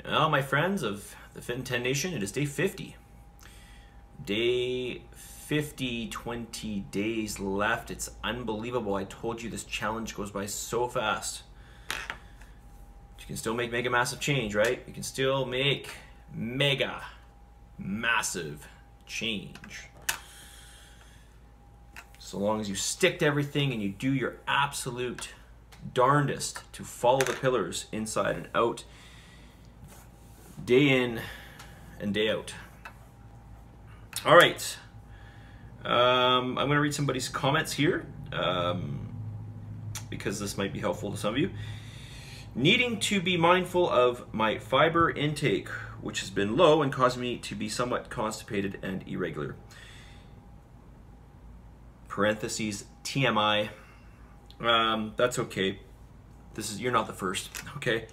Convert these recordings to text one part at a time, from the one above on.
Well, my friends of the Fit and 10 Nation, it is day 50. Day 50, 20 days left. It's unbelievable. I told you this challenge goes by so fast. You can still make mega massive change, right? You can still make mega massive change. So long as you stick to everything and you do your absolute darndest to follow the pillars inside and out, day in and day out. All right. I'm going to read somebody's comments here because this might be helpful to some of you. Needing to be mindful of my fiber intake, which has been low and caused me to be somewhat constipated and irregular. Parentheses, TMI. That's okay. You're not the first, okay?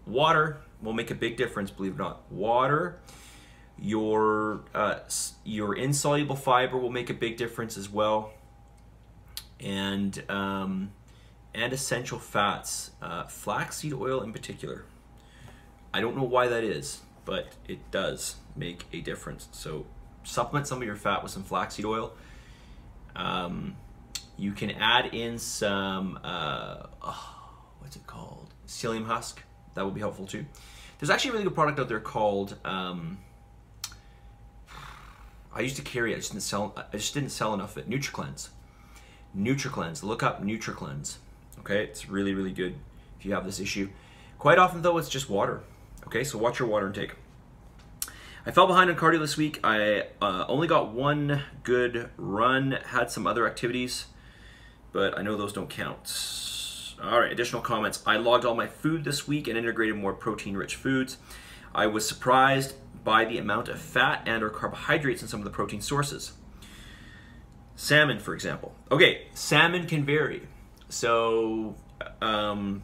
Water will make a big difference, believe it or not. Water, your insoluble fiber will make a big difference as well, and essential fats, flaxseed oil in particular. I don't know why that is, but it does make a difference. So supplement some of your fat with some flaxseed oil. You can add in some what's it called? Psyllium husk. That would be helpful too. There's actually a really good product out there called, I used to carry it, I just didn't sell enough of it. NutriCleanse. NutriCleanse. Look up NutriCleanse. Okay, it's really, really good if you have this issue. Quite often though, it's just water. Okay, so watch your water intake. I fell behind on cardio this week. I only got one good run, had some other activities, but I know those don't count. All right, additional comments. I logged all my food this week and integrated more protein-rich foods. I was surprised by the amount of fat and or carbohydrates in some of the protein sources. Salmon, for example. Okay, salmon can vary. So, for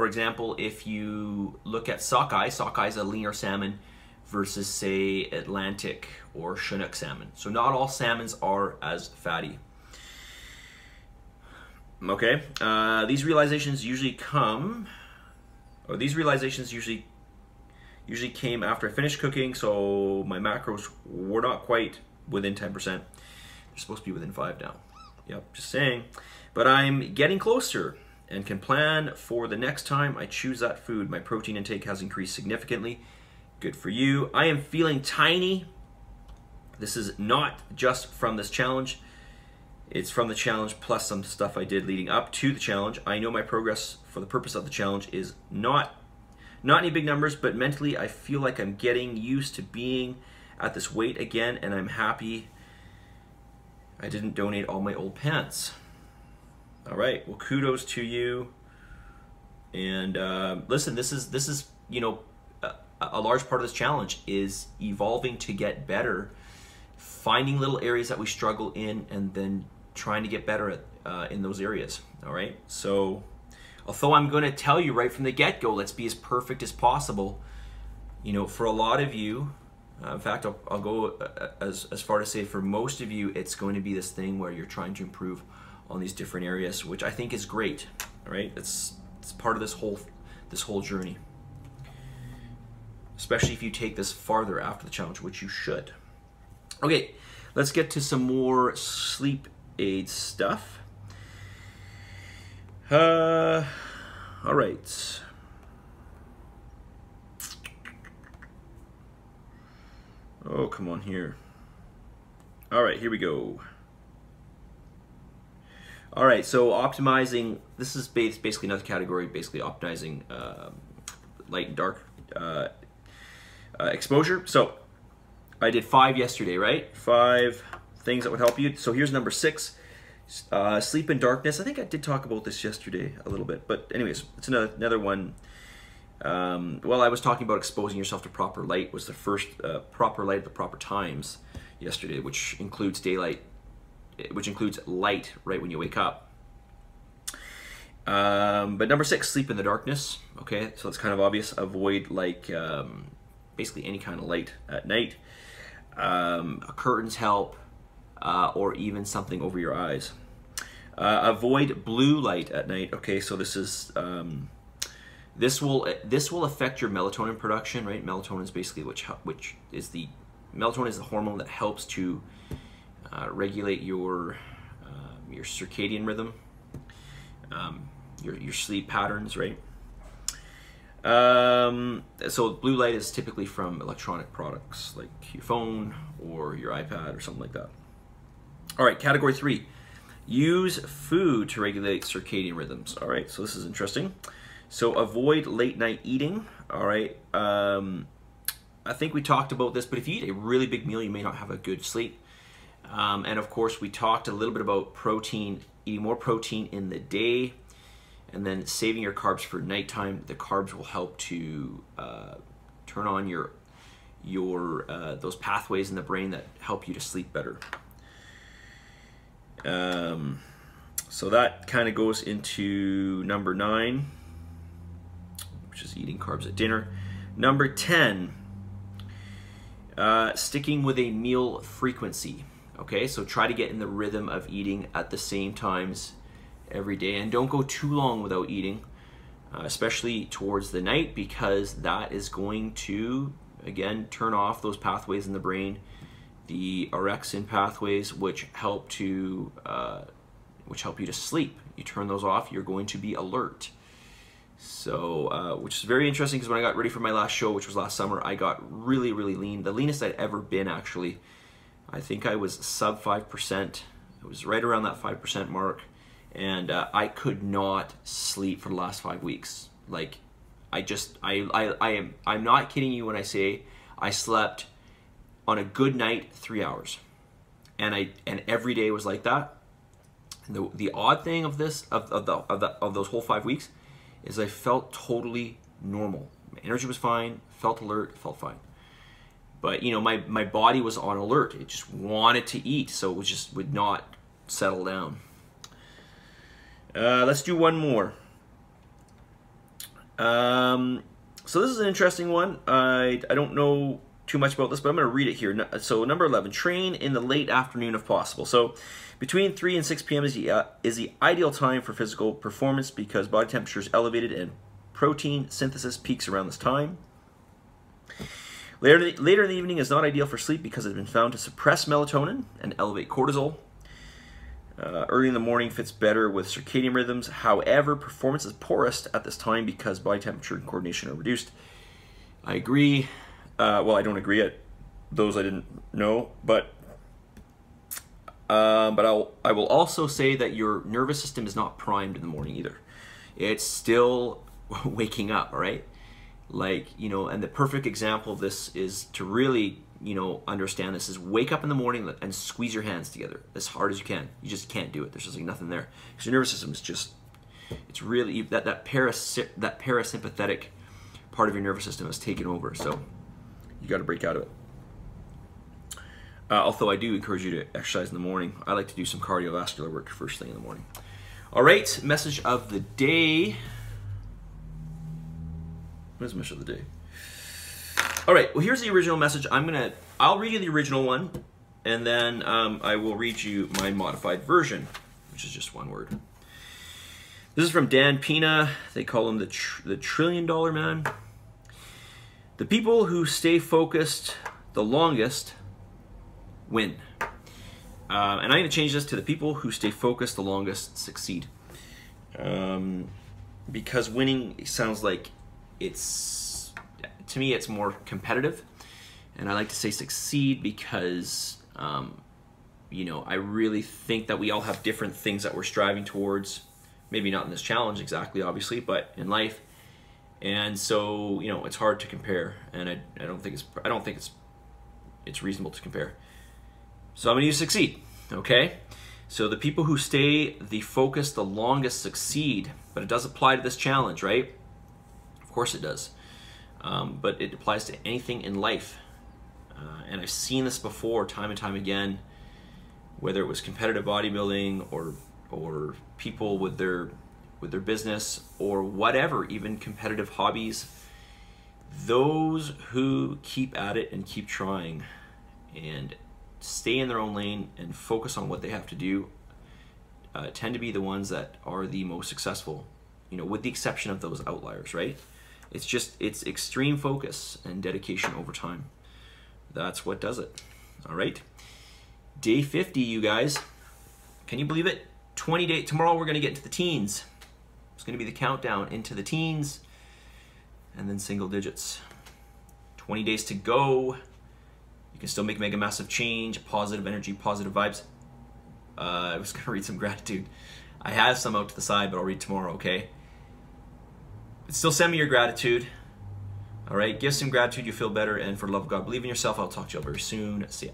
example, if you look at sockeye is a leaner salmon versus, say, Atlantic or Chinook salmon. So not all salmons are as fatty. Okay, these realizations usually came after I finished cooking, so my macros were not quite within 10%. They're supposed to be within 5 now. Yep, just saying. But I'm getting closer and can plan for the next time I choose that food. My protein intake has increased significantly. Good for you. I am feeling tiny. This is not just from this challenge. It's from the challenge plus some stuff I did leading up to the challenge. I know my progress for the purpose of the challenge is not any big numbers, but mentally I feel like I'm getting used to being at this weight again, and I'm happy I didn't donate all my old pants. All right, well, kudos to you. And listen, this is you know, a large part of this challenge is evolving to get better, finding little areas that we struggle in, and then trying to get better at in those areas. All right, so although I'm going to tell you right from the get-go, let's be as perfect as possible. You know, for a lot of you, in fact, I'll go as far to say for most of you, it's going to be this thing where you're trying to improve on these different areas, which I think is great. All right, it's part of this whole journey, especially if you take this farther after the challenge, which you should. Okay, let's get to some more sleep aid stuff. All right. Oh, come on here. All right, here we go. All right, so optimizing, this is basically another category, basically optimizing light and dark exposure. So I did 5 yesterday, right? 5 things that would help you. So here's number 6, sleep in darkness. I think I did talk about this yesterday a little bit, but anyways, it's another one. Well, I was talking about exposing yourself to proper light was the first proper light at the proper times yesterday, which includes daylight, which includes light right when you wake up. But number 6, sleep in the darkness. Okay, so it's kind of obvious. Avoid basically any kind of light at night. Curtains help, or even something over your eyes. Avoid blue light at night. Okay, so this is This will affect your melatonin production, right? Melatonin is basically melatonin is the hormone that helps to regulate your circadian rhythm, your sleep patterns, right? So blue light is typically from electronic products like your phone or your iPad or something like that. All right, category 3, use food to regulate circadian rhythms. All right, so this is interesting. So avoid late night eating. All right, I think we talked about this, but if you eat a really big meal, you may not have a good sleep. And of course, we talked a little bit about protein, eating more protein in the day, and then saving your carbs for nighttime. The carbs will help to turn on your those pathways in the brain that help you to sleep better. So that kind of goes into number 9, which is eating carbs at dinner. Number 10, sticking with a meal frequency. Okay, so try to get in the rhythm of eating at the same times every day, and don't go too long without eating, especially towards the night, because that is going to, again, turn off those pathways in the brain, the orexin pathways, which help you to sleep. You turn those off, you're going to be alert. So, which is very interesting, because when I got ready for my last show, which was last summer, I got really, really lean. The leanest I'd ever been, actually. I think I was sub 5%. It was right around that 5% mark. And I could not sleep for the last 5 weeks. Like, I'm not kidding you when I say I slept on a good night 3 hours. And every day was like that. And the odd thing of this, of those whole 5 weeks, is I felt totally normal. My energy was fine, felt alert, felt fine. But you know, my body was on alert. It just wanted to eat, so it would not settle down. Let's do one more. So this is an interesting one. I don't know too much about this, but I'm going to read it here. So number 11, train in the late afternoon if possible. So between 3 and 6 p.m. is the ideal time for physical performance, because body temperature is elevated and protein synthesis peaks around this time. Later in the evening is not ideal for sleep, because it's been found to suppress melatonin and elevate cortisol. Early in the morning fits better with circadian rhythms. However, performance is poorest at this time because body temperature and coordination are reduced. I agree. Well, I don't agree at those I didn't know, but I will also say that your nervous system is not primed in the morning either. It's still waking up, all right? Like, you know, and the perfect example of this is to really, you know, understand this is wake up in the morning and squeeze your hands together as hard as you can. You just can't do it. There's just like nothing there. Because your nervous system is just, it's really, that parasympathetic part of your nervous system has taken over. So you got to break out of it. Although I do encourage you to exercise in the morning. I like to do some cardiovascular work first thing in the morning. All right, message of the day. What is the message of the day? All right, well, here's the original message. I'll read you the original one, and then I will read you my modified version, which is just one word. This is from Dan Pena. They call him the $1 trillion man. The people who stay focused the longest win. And I'm going to change this to the people who stay focused the longest succeed. Because winning sounds like to me it's more competitive, and I like to say succeed because you know, I really think that we all have different things that we're striving towards, maybe not in this challenge exactly, obviously, but in life. And so, you know, it's hard to compare, and I don't think it's reasonable to compare. So I'm going to use succeed, okay? So the people who stay the focus the longest succeed, but it does apply to this challenge, right? Of course it does. But it applies to anything in life. And I've seen this before time and time again, whether it was competitive bodybuilding or people with their business or whatever, even competitive hobbies. Those who keep at it and keep trying and stay in their own lane and focus on what they have to do tend to be the ones that are the most successful you know, with the exception of those outliers, right? It's extreme focus and dedication over time. That's what does it. All right. Day 50, you guys. Can you believe it? 20 days. Tomorrow we're going to get into the teens. It's going to be the countdown into the teens and then single digits. 20 days to go. You can still make a massive change, positive energy, positive vibes. I was going to read some gratitude. I have some out to the side, but I'll read tomorrow, okay? But still send me your gratitude. All right, give some gratitude, you feel better, and for the love of God, believe in yourself. I'll talk to you all very soon. See ya.